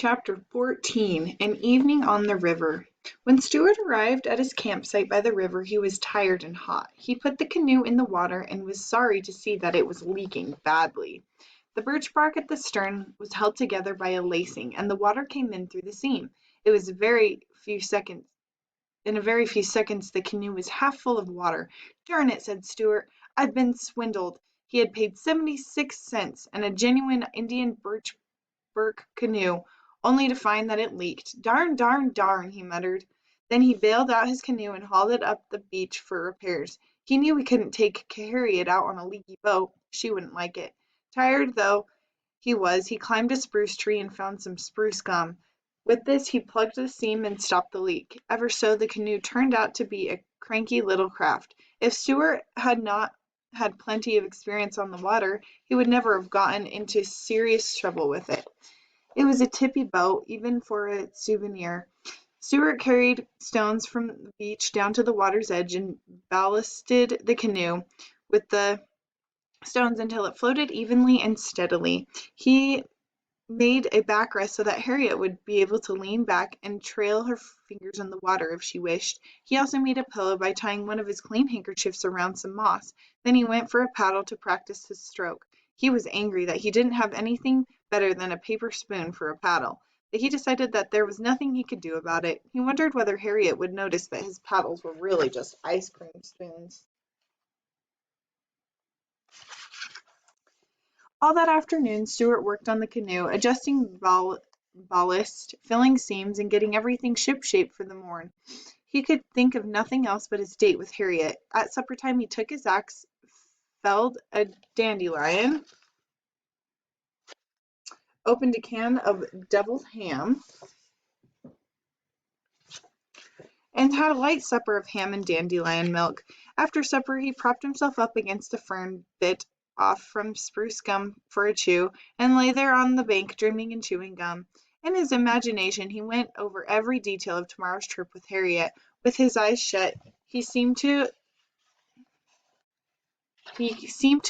Chapter 14 An Evening on the River. When Stuart arrived at his campsite by the river, he was tired and hot. He put the canoe in the water and was sorry to see that it was leaking badly. The birch bark at the stern was held together by a lacing, and the water came in through the seam. It was very few seconds. In a very few seconds, the canoe was half full of water. "Darn it," said Stuart. "I've been swindled." He had paid 76 cents and a genuine Indian birch bark canoe, only to find that it leaked. "Darn, darn, darn," he muttered. Then he bailed out his canoe and hauled it up the beach for repairs. He knew he couldn't take Harriet out on a leaky boat. She wouldn't like it. Tired though he was, he climbed a spruce tree and found some spruce gum. With this he plugged the seam and stopped the leak. Ever so, the canoe turned out to be a cranky little craft. If Stuart had not had plenty of experience on the water, he would never have gotten into serious trouble with it. It was a tippy boat, even for a souvenir. Stuart carried stones from the beach down to the water's edge and ballasted the canoe with the stones until it floated evenly and steadily. He made a backrest so that Harriet would be able to lean back and trail her fingers in the water if she wished. He also made a pillow by tying one of his clean handkerchiefs around some moss. Then he went for a paddle to practice his stroke. He was angry that he didn't have anything better than a paper spoon for a paddle, but he decided that there was nothing he could do about it. He wondered whether Harriet would notice that his paddles were really just ice cream spoons. All that afternoon Stuart worked on the canoe, adjusting ballast, filling seams, and getting everything ship-shape for the morn. He could think of nothing else but his date with Harriet. At supper time he took his axe, felled a dandelion, opened a can of deviled ham, and had a light supper of ham and dandelion milk. After supper he propped himself up against a fern, bit off from spruce gum for a chew, and lay there on the bank dreaming and chewing gum. In his imagination he went over every detail of tomorrow's trip with Harriet. With his eyes shut, he seemed to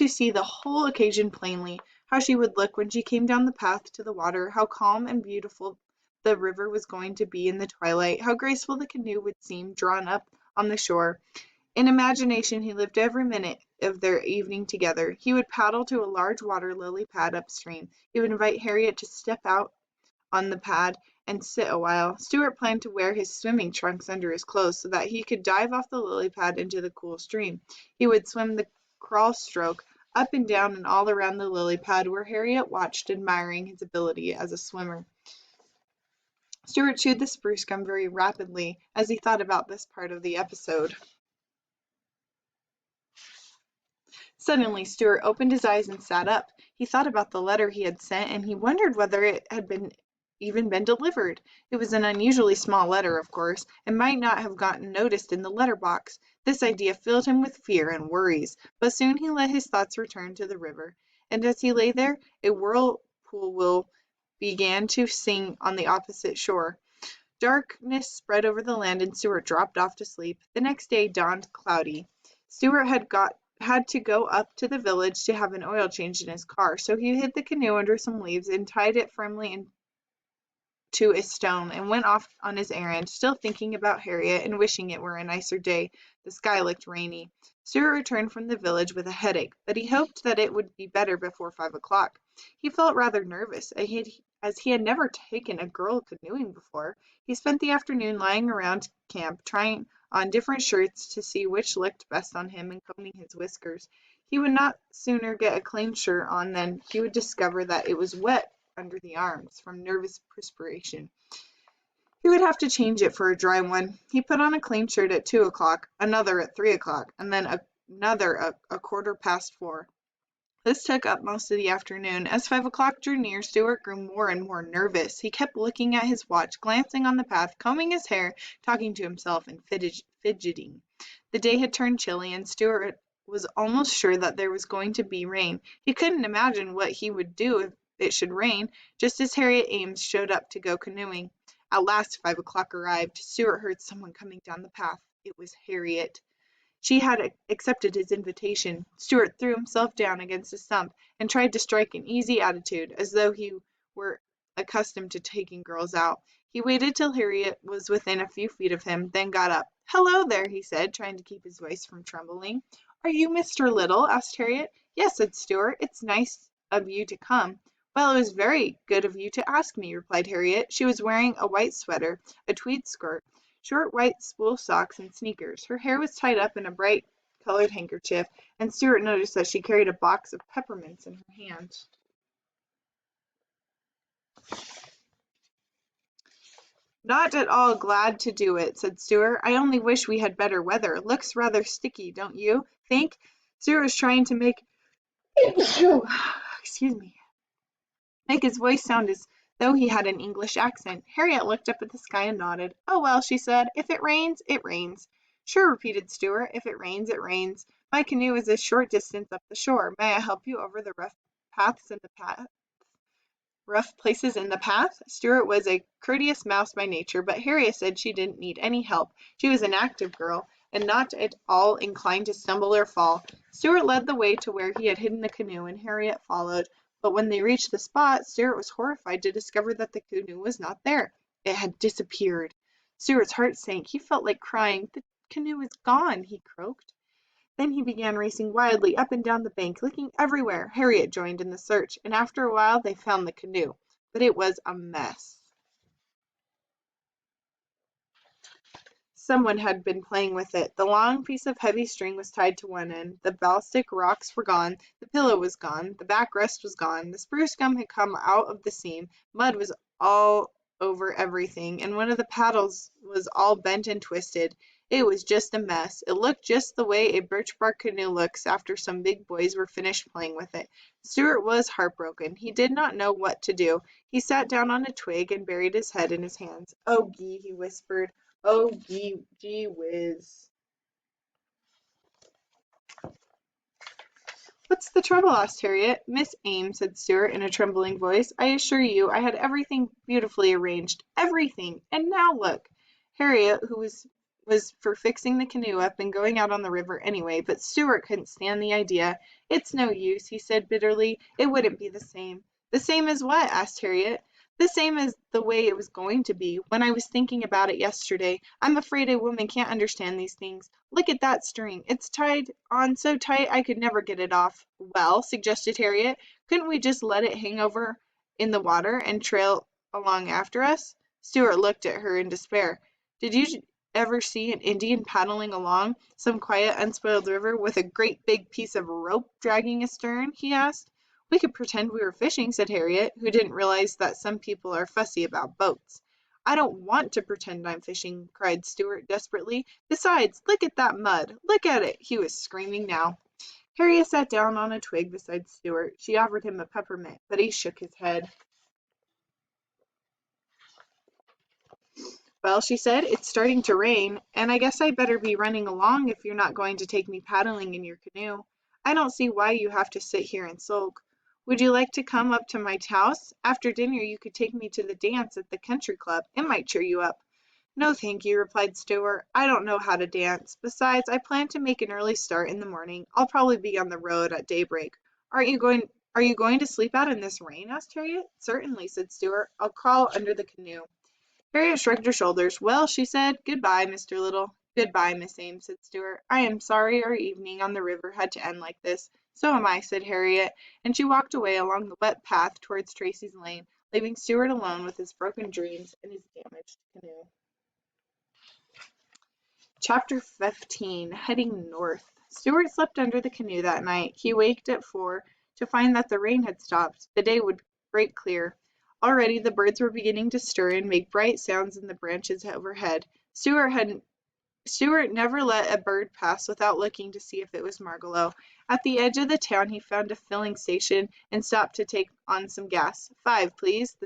see the whole occasion plainly, how she would look when she came down the path to the water, how calm and beautiful the river was going to be in the twilight, how graceful the canoe would seem drawn up on the shore. In imagination he lived every minute of their evening together. He would paddle to a large water lily pad upstream. He would invite Harriet to step out on the pad and sit a while. Stuart planned to wear his swimming trunks under his clothes so that he could dive off the lily pad into the cool stream. He would swim the crawl stroke up and down and all around the lily pad, where Harriet watched, admiring his ability as a swimmer. Stuart chewed the spruce gum very rapidly as he thought about this part of the episode. Suddenly Stuart opened his eyes and sat up. He thought about the letter he had sent, and he wondered whether it had even been delivered. It was an unusually small letter, of course, and might not have gotten noticed in the letter box. This idea filled him with fear and worries, but soon he let his thoughts return to the river, and as he lay there, a whirlpool began to sing on the opposite shore. Darkness spread over the land, and Stuart dropped off to sleep. The next day dawned cloudy. Stuart had to go up to the village to have an oil change in his car, so he hid the canoe under some leaves and tied it firmly to a stone and went off on his errand, still thinking about Harriet and wishing it were a nicer day. The sky looked rainy. Stuart returned from the village with a headache, but he hoped that it would be better before 5 o'clock. He felt rather nervous, as he had never taken a girl canoeing before. He spent the afternoon lying around camp, trying on different shirts to see which looked best on him and combing his whiskers. He would not sooner get a clean shirt on than he would discover that it was wet under the arms from nervous perspiration. He would have to change it for a dry one. He put on a clean shirt at 2 o'clock, another at 3 o'clock, and then another at a quarter past 4. This took up most of the afternoon. As 5 o'clock drew near, Stuart grew more and more nervous. He kept looking at his watch, glancing on the path, combing his hair, talking to himself, and fidgeting. The day had turned chilly, and Stuart was almost sure that there was going to be rain. He couldn't imagine what he would do if it should rain, just as Harriet Ames showed up to go canoeing. At last 5 o'clock arrived. Stuart heard someone coming down the path. It was Harriet. She had accepted his invitation. Stuart threw himself down against a stump and tried to strike an easy attitude, as though he were a accustomed to taking girls out. He waited till Harriet was within a few feet of him, then got up. "Hello there," he said, trying to keep his voice from trembling. "Are you Mr. Little?" asked Harriet. "Yes," said Stuart. "It's nice of you to come." "Well, it was very good of you to ask me," replied Harriet. She was wearing a white sweater, a tweed skirt, short white wool socks, and sneakers. Her hair was tied up in a bright colored handkerchief, and Stuart noticed that she carried a box of peppermints in her hand. "Not at all glad to do it," said Stuart. "I only wish we had better weather. Looks rather sticky, don't you think?" Stuart was trying to make excuse me, make his voice sound as though he had an English accent. Harriet looked up at the sky and nodded. "Oh, well," she said, "if it rains, it rains." "Sure," repeated Stuart. "If it rains, it rains. My canoe is a short distance up the shore. May I help you over the rough places in the path?" Stuart was a courteous mouse by nature, but Harriet said she didn't need any help. She was an active girl, and not at all inclined to stumble or fall. Stuart led the way to where he had hidden the canoe, and Harriet followed. But when they reached the spot, Stuart was horrified to discover that the canoe was not there. It had disappeared. Stuart's heart sank. He felt like crying. "The canoe is gone," he croaked. Then he began racing wildly up and down the bank, looking everywhere. Harriet joined in the search, and after a while they found the canoe. But it was a mess. Someone had been playing with it. The long piece of heavy string was tied to one end. The balstic rocks were gone. The pillow was gone. The backrest was gone. The spruce gum had come out of the seam. Mud was all over everything, and one of the paddles was all bent and twisted. It was just a mess. It looked just the way a birch bark canoe looks after some big boys were finished playing with it. Stuart was heartbroken. He did not know what to do. He sat down on a twig and buried his head in his hands. "Oh, gee," he whispered. "Oh, gee whiz." "What's the trouble?" asked Harriet. "Miss Ames," said Stuart in a trembling voice, "I assure you I had everything beautifully arranged. Everything. And now look." Harriet, who was for fixing the canoe up and going out on the river anyway, but Stuart couldn't stand the idea. "It's no use," he said bitterly. "It wouldn't be the same." "The same as what?" asked Harriet. "The same as the way it was going to be, when I was thinking about it yesterday. I'm afraid a woman can't understand these things. Look at that string. It's tied on so tight I could never get it off." "Well," suggested Harriet, "couldn't we just let it hang over in the water and trail along after us?" Stuart looked at her in despair. "Did you ever see an Indian paddling along some quiet, unspoiled river with a great big piece of rope dragging astern?" he asked. "We could pretend we were fishing," said Harriet, who didn't realize that some people are fussy about boats. "I don't want to pretend I'm fishing," cried Stuart desperately. "Besides, look at that mud. Look at it." He was screaming now. Harriet sat down on a twig beside Stuart. She offered him a peppermint, but he shook his head. "Well," she said, "it's starting to rain, and I guess I'd better be running along if you're not going to take me paddling in your canoe. I don't see why you have to sit here and sulk. Would you like to come up to my house? After dinner you could take me to the dance at the country club. It might cheer you up." "No, thank you," replied Stuart. "I don't know how to dance. Besides, I plan to make an early start in the morning. I'll probably be on the road at daybreak." Are you going to sleep out in this rain?" asked Harriet. "Certainly," said Stuart. "I'll crawl under the canoe." Harriet shrugged her shoulders. "Well," she said, "good-bye, Mr. Little." "Good-bye, Miss Ames," said Stuart. "I am sorry our evening on the river had to end like this." "So am I," said Harriet, and she walked away along the wet path towards Tracy's Lane, leaving Stuart alone with his broken dreams and his damaged canoe. Chapter 15. Heading North. Stuart slept under the canoe that night. He waked at 4 to find that the rain had stopped. The day would break clear. Already the birds were beginning to stir and make bright sounds in the branches overhead. Stuart never let a bird pass without looking to see if it was Margalo. At the edge of the town he found a filling station and stopped to take on some gas. "5, please,"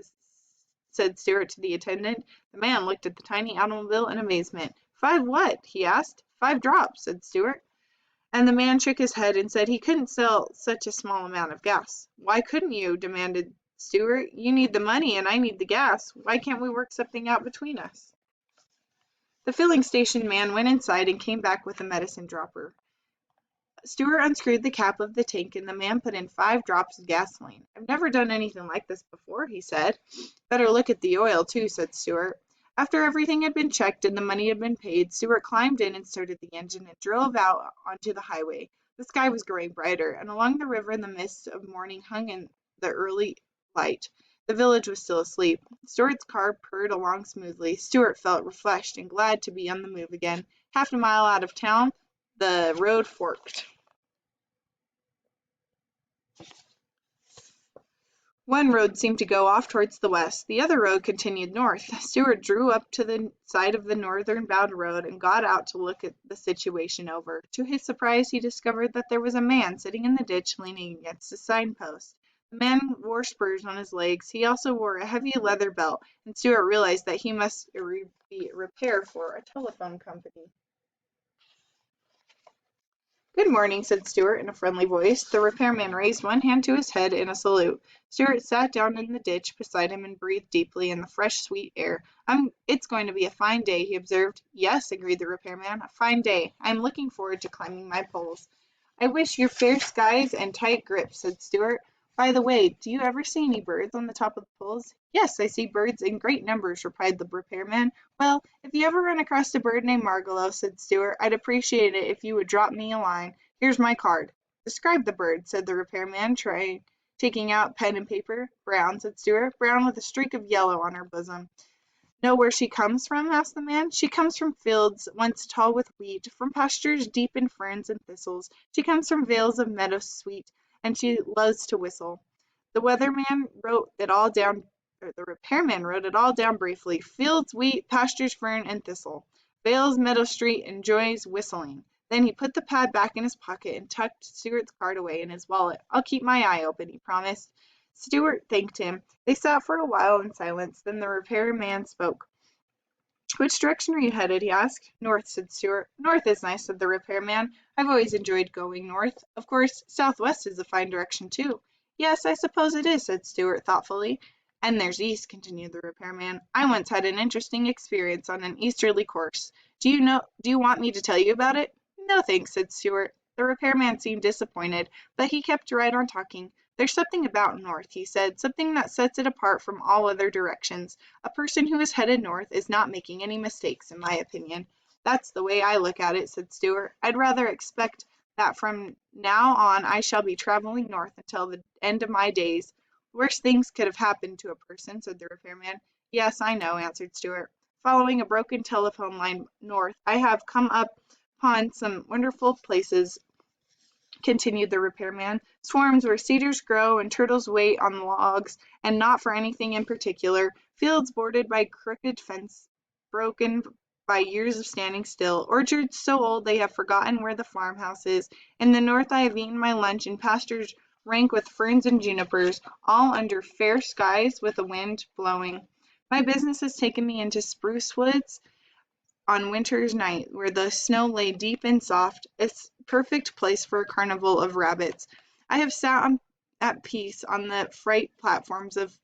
said Stuart to the attendant. The man looked at the tiny automobile in amazement. "5 what?" he asked. "5 drops," said Stuart. And the man shook his head and said he couldn't sell such a small amount of gas. "Why couldn't you?" demanded Stuart. "You need the money and I need the gas. Why can't we work something out between us?" The filling station man went inside and came back with a medicine dropper. Stuart unscrewed the cap of the tank and the man put in 5 drops of gasoline. I've never done anything like this before, he said. Better look at the oil, too, said Stuart. After everything had been checked and the money had been paid, Stuart climbed in and started the engine and drove out onto the highway. The sky was growing brighter, and along the river the mist of morning hung in the early light. The village was still asleep. Stuart's car purred along smoothly. Stuart felt refreshed and glad to be on the move again. Half a mile out of town, the road forked. One road seemed to go off towards the west. The other road continued north. Stuart drew up to the side of the northern-bound road and got out to look at the situation over. To his surprise, he discovered that there was a man sitting in the ditch leaning against a signpost. The man wore spurs on his legs. He also wore a heavy leather belt, and Stuart realized that he must be a repair for a telephone company. "Good morning," said Stuart in a friendly voice. The repairman raised one hand to his head in a salute. Stuart sat down in the ditch beside him and breathed deeply in the fresh, sweet air. It's going to be a fine day," he observed. "Yes," agreed the repairman, "a fine day. I am looking forward to climbing my poles." "I wish you fair skies and tight grips," said Stuart. "By the way, do you ever see any birds on the top of the poles?" "Yes, I see birds in great numbers," replied the repairman. "Well, if you ever run across a bird named Margalo," said Stuart, "I'd appreciate it if you would drop me a line. Here's my card." "Describe the bird," said the repairman, taking out pen and paper. "Brown," said Stuart. "Brown with a streak of yellow on her bosom." "Know where she comes from?" asked the man. "She comes from fields once tall with wheat, from pastures deep in ferns and thistles. She comes from vales of meadow sweet, and she loves to whistle." The weatherman wrote it all down, or the repairman wrote it all down briefly. Fields, wheat, pastures, fern, and thistle. Vales, meadow street, enjoys whistling. Then he put the pad back in his pocket and tucked Stuart's card away in his wallet. "I'll keep my eye open," he promised. Stuart thanked him. They sat for a while in silence. Then the repairman spoke. "Which direction are you headed?" he asked. "North," said Stuart. "North is nice," said the repairman. "I've always enjoyed going north. Of course, southwest is a fine direction, too." "Yes, I suppose it is," said Stuart thoughtfully. "And there's east," continued the repairman. "I once had an interesting experience on an easterly course. Do you want me to tell you about it?" "No, thanks," said Stuart. The repairman seemed disappointed, but he kept right on talking. "There's something about north," he said, "something that sets it apart from all other directions. A person who is headed north is not making any mistakes, in my opinion." "That's the way I look at it," said Stuart. "I'd rather expect that from now on I shall be traveling north until the end of my days." "Worse things could have happened to a person," said the repairman. "Yes, I know," answered Stuart. "Following a broken telephone line north, I have come upon some wonderful places," continued the repairman. "Swarms where cedars grow and turtles wait on logs, and not for anything in particular. Fields bordered by crooked fence, broken by years of standing still. Orchards so old they have forgotten where the farmhouse is. In the north I have eaten my lunch in pastures rank with ferns and junipers, all under fair skies with a wind blowing. My business has taken me into spruce woods on winter's night, where the snow lay deep and soft, a perfect place for a carnival of rabbits. I have sat at peace on the freight platforms of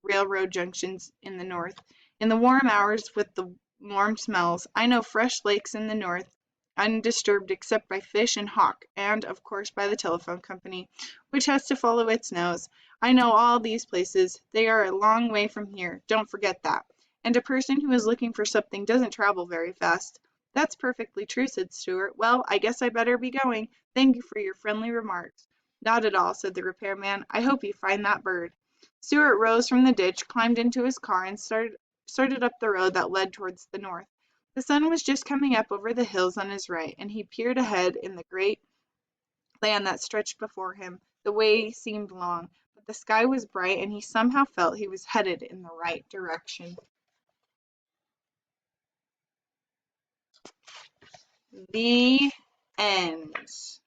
railroad junctions in the north, in the warm hours with the warm smells. I know fresh lakes in the north, undisturbed except by fish and hawk, and, of course, by the telephone company, which has to follow its nose. I know all these places. They are a long way from here. Don't forget that. And a person who is looking for something doesn't travel very fast." "That's perfectly true," said Stuart. "Well, I guess I better be going. Thank you for your friendly remarks." "Not at all," said the repairman. "I hope you find that bird." Stuart rose from the ditch, climbed into his car, and started up the road that led towards the north. The sun was just coming up over the hills on his right, and he peered ahead in the great land that stretched before him. The way seemed long, but the sky was bright, and he somehow felt he was headed in the right direction. The end.